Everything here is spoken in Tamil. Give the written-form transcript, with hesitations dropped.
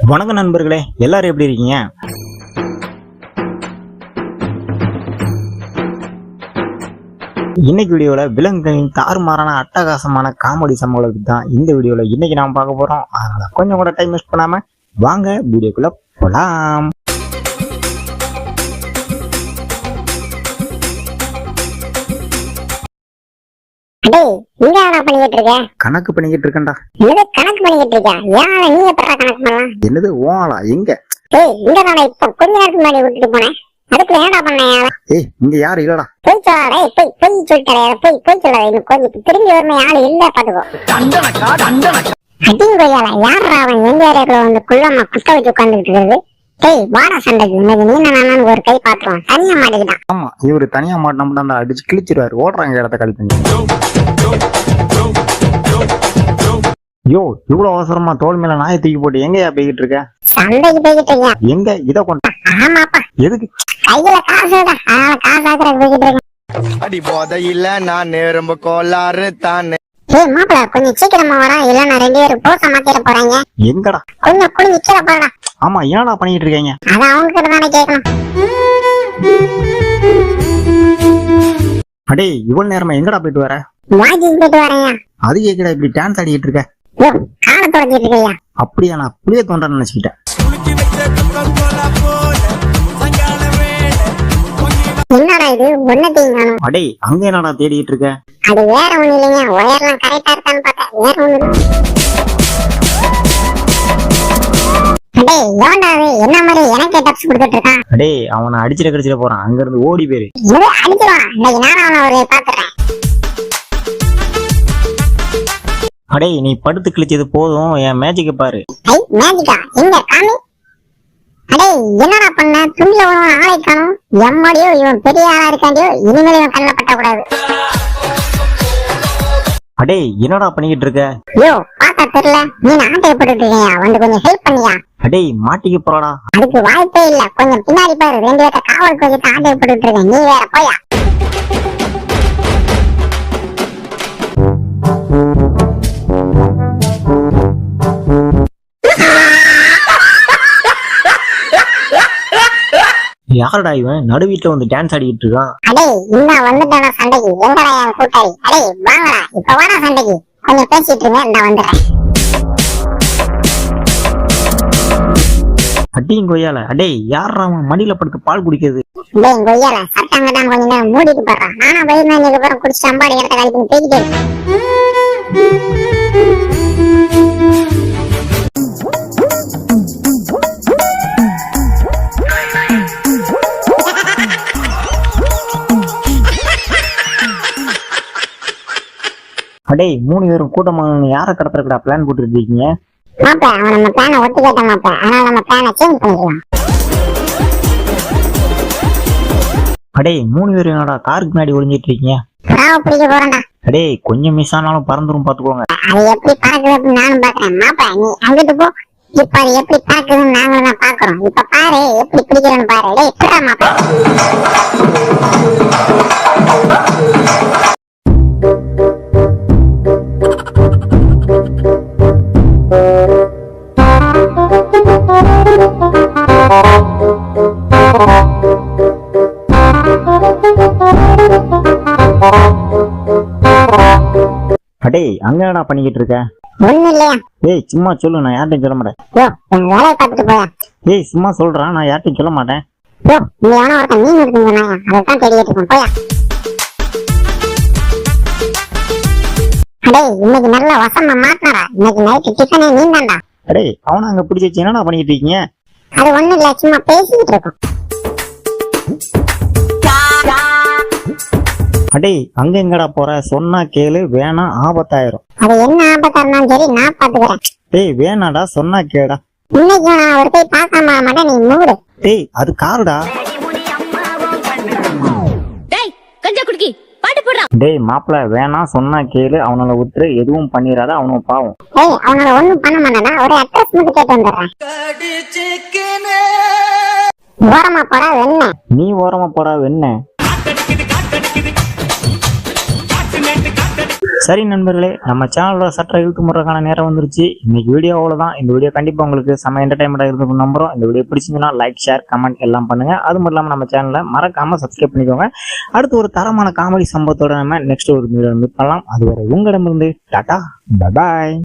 வணக்கம் நண்பர்களே, எல்லாரும் எப்படி இருக்கீங்க? இன்னைக்கு வீடியோல விலங்குகளின் தாறுமாறான அட்டகாசமான காமெடி சம்பவங்களுக்கு தான் இந்த வீடியோல இன்னைக்கு நாம பார்க்க போறோம். அதனால கொஞ்சம் கூட டைம் வேஸ்ட் பண்ணாம வாங்க வீடியோக்குள்ள போலாம். கணக்கு பண்ணிக்கிட்டு இருக்கேன்டா. கணக்கு பண்ணிக்கிட்டு இருக்கியா? நீ எப்படா கணக்கு பண்ணலாம்? என்னது ஓலா? எங்க? இப்ப கொஞ்ச நேரத்துக்கு முன்னாடி விட்டுட்டு போனேன். அதுக்குள்ள என்னடா பண்ண? இங்க யாரு இல்லடா. போய் சொல்லாடே, போய் சொல்லிட்டு போய் சொல்லாத. கொஞ்சம் திரும்பி வரணும், ஆளு இல்ல பாத்துக்கோ. அடிங்க கொய்யால, யாரா அவன் எங்க ஏரியாக்குள்ள வந்து குள்ளமா குத்த வச்சு உட்காந்துக்கிட்டு இருக்குது? வாடா சண்டைக்கு. இன்னைக்கு நீ நான் ஒரு கை பாத்துருவான். தனியா மாட்டிக்கிட்டான். ஆமா, இவரு தனியா மாட்டினா அடிச்சு கிழிச்சிருவாரு. ஓடுறாங்க இடத்த கழி பண்ணி. யோ, இவ்வளவு அவசரமா தோல் மேல நாயை தூக்கி போட்டு எங்கயா போய்கிட்டு இருக்க? சண்டைக்கு போய்கிட்டு இருக்கியா? எங்க இத கொண்ட? ஆமாப்பா. எதுக்கு? கையில காசுடா. காசு ஆக்குறதுக்கு போய்கிட்டு இருக்கேன். அடி போத இல்ல, நான் ரொம்ப கோளாறு தானே. மாப்பிள, கொஞ்சம் சீக்கிரமா வரா, இல்ல நான் 2 பேரும் போச மாத்திர போறாங்க. எங்கடா? கொஞ்சம் குளிஞ்சு கீழே போடா. ஆமா, என்னடா பண்ணிட்டு இருக்கீங்க? அதான் அவங்க கிட்ட தானே கேட்கணும். அடே, இவ்வளவு நேரமா எங்கடா போயிட்டு வர? வாக்கிங் போயிட்டு வரேன். அது கேக்குடா, இப்படி டான்ஸ் ஆடிட்டு இருக்க? காலை தொடச்சிட்டு இருக்கையா? அப்படியா? நான் புளிய தோன்ற நினைச்சுக்கிட்டேன். என்னடா இது ஒன்னத்தையும் காணும்? அடே, அங்க என்னடா தேடிட்டு இருக்க? அது வேற ஒண்ணு இல்லைங்க, ஒயர்லாம் கரெக்டா இருக்கான்னு பார்த்தேன். வேற ஒண்ணு அடே, ஏன்டா என்ன மாதிரி எனக்கே டப்ஸ் கொடுத்துட்டு இருக்கான்? அடே, அவனை அடிச்சிட போறான். அங்க இருந்து ஓடி போயிரு. அடிச்சிருவான். இன்னைக்கு நானும் அவனை ஒரு பாத்துறேன். அடே, நீ படுத்து கிழிச்சது போதும், என் மேஜிக்க பாரு. மேஜிக்கா? எங்க காமி? அடே, என்னடா பண்ண? துணில ஒரு ஆளை காணும். எம்மாடியோ, இவன் பெரிய ஆளா இருக்காண்டியோ, இனிமேல் இவன் கண்ணில் பட்ட கூடாது. அடே, என்னடா பண்ணிக்கிட்டு இருக்க? யோ, பாத்தா தெரியல, நீ ஆட்டை போட்டுட்டு இருக்கியா? வந்து கொஞ்சம் ஹெல்ப் பண்ணியா? அடே, மாட்டிக்க போறடா. அதுக்கு வாய்ப்பே இல்ல. கொஞ்சம் பின்னாடி பாரு, 2 பேர்த்த காவலுக்கு வச்சுட்டு ஆட்டை போட்டுட்டு இருக்கேன். நீ வேற போயா? யாரடா இவன் நடு வீட்டுல வந்து டான்ஸ் ஆடிட்டு இருக்கான்? அடே, இன்னும் வந்துட்டானா சண்டைக்கு? எங்கடா என் கூட்டாளி? அடே வாங்கடா, இப்ப வாடா சண்டைக்கு. கொஞ்சம் பேசிட்டு இருங்க, நான் வந்துடுறேன். அடியும் கொய்யால. அடே, யாரா அவன் மடியில படுத்து பால் குடிக்கிறது? டேய் கொய்யால, சட்டாங்கட்டான் கொஞ்ச நேரம் மூடிட்டு போடுறான். நானா பயமா இன்னைக்கு அப்புறம் குடிச்சு சம்பாடி இடத்த கழிப்பு பேசிட்டே இருக்கேன். அடே, 3 பேரும் கூட்டமா யார கடத்துறதுடா பிளான் போட்டு இருக்கீங்க? மாப்பிள, அவன் நம்ம பிளான ஒத்து கேட்ட மாப்பிள. அதனால நம்ம பிளான சேஞ்ச் பண்ணிக்கலாம். அடே, 3 பேரும் என்னடா காருக்கு முன்னாடி ஒளிஞ்சிட்டு இருக்கீங்க? ராவ பிடிக்க போறேன்டா. அடே, கொஞ்சம் மிஸ் ஆனாலும் பறந்துரும் பாத்துக்கோங்க. அது எப்படி பறக்குது அப்படின்னு நானும் பாக்குறேன். மாப்பிள, நீ அங்கிட்டு போ. இப்ப அது எப்படி பறக்குதுன்னு நாங்களும் தான் பாக்குறோம். இப்ப பாரு, எப்படி பிடிக்கிறேன்னு பாரு. டேய் இப்படா மாப்பிள. அடே, அங்க என்னடா பண்ணிக்கிட்டு இருக்க? ஒண்ணு இல்லையா? ஏய், சும்மா சொல்லு, நான் யார்ட்டையும் சொல்ல மாட்டேன். யோ, என் வேலையை பார்த்துட்டு போயா. ஏய், சும்மா சொல்றான், நான் யார்ட்டையும் சொல்ல மாட்டேன். யோ, நீ எவனோ ஒருத்தன் மீன் இருக்குன்னு சொன்னாங்க, அதைத்தான் தேடிட்டு இருக்கேன். போயா. அடே, இன்னைக்கு நல்ல வசமா மாட்டினாரா. இன்னைக்கு நைட்டு டிஃபனே நீ தான்டா. அடே, அவனை அங்க பிடிச்சி வச்சு என்னடா பண்ணிட்டு இருக்கீங்க? அது ஒண்ணு இல்ல, சும்மா பேசிக்கிட்டு இருக்கோம். அடே, அங்க எங்கடா போற? சொன்னா கேளு, வேணா ஆபத்தாயிரும். அது என்ன ஆபத்தா இருந்தாலும் சரி, நான் பாத்துக்கிறேன். டேய், வேணாடா, சொன்னா கேடா. இன்னைக்கு நான் ஒரு போய் பார்க்காம மாட்டேன், நீ மூடு. டேய், அது காருடா. டேய் மாப்பிள, வேணா, சொன்னா கேளு, அவனால விட்டுரு, எதுவும் பண்ணிடாத, அவனும் பாவம். ஏய், அவனால ஒண்ணும் பண்ண மாட்டானா, ஒரு அட்ரஸ் மட்டும் கேட்டு வந்துடுறேன். ஓரமா போடா வெண்ண. நீ ஓரமா போடா வெண்ண. சரி நண்பர்களே, நம்ம சேனலோட சற்ற இழுத்து முறைக்கான நேரம் வந்துருச்சு. இன்னைக்கு வீடியோ அவ்வளவுதான். இந்த வீடியோ கண்டிப்பா உங்களுக்கு செம என்டர்டைன்மெண்டா இருக்கும் நம்புறோம். இந்த வீடியோ பிடிச்சிங்கன்னா லைக், ஷேர், கமெண்ட் எல்லாம் பண்ணுங்க. அது மட்டும் இல்லாம நம்ம சேனலை மறக்காம சப்ஸ்கிரைப் பண்ணிக்கோங்க. அடுத்து ஒரு தரமான காமெடி சம்பவத்தோட நம்ம நெக்ஸ்ட் ஒரு வீடியோ மீட் பண்ணலாம். அதுவரை உங்களிடமிருந்து டாடா, பை பாய்.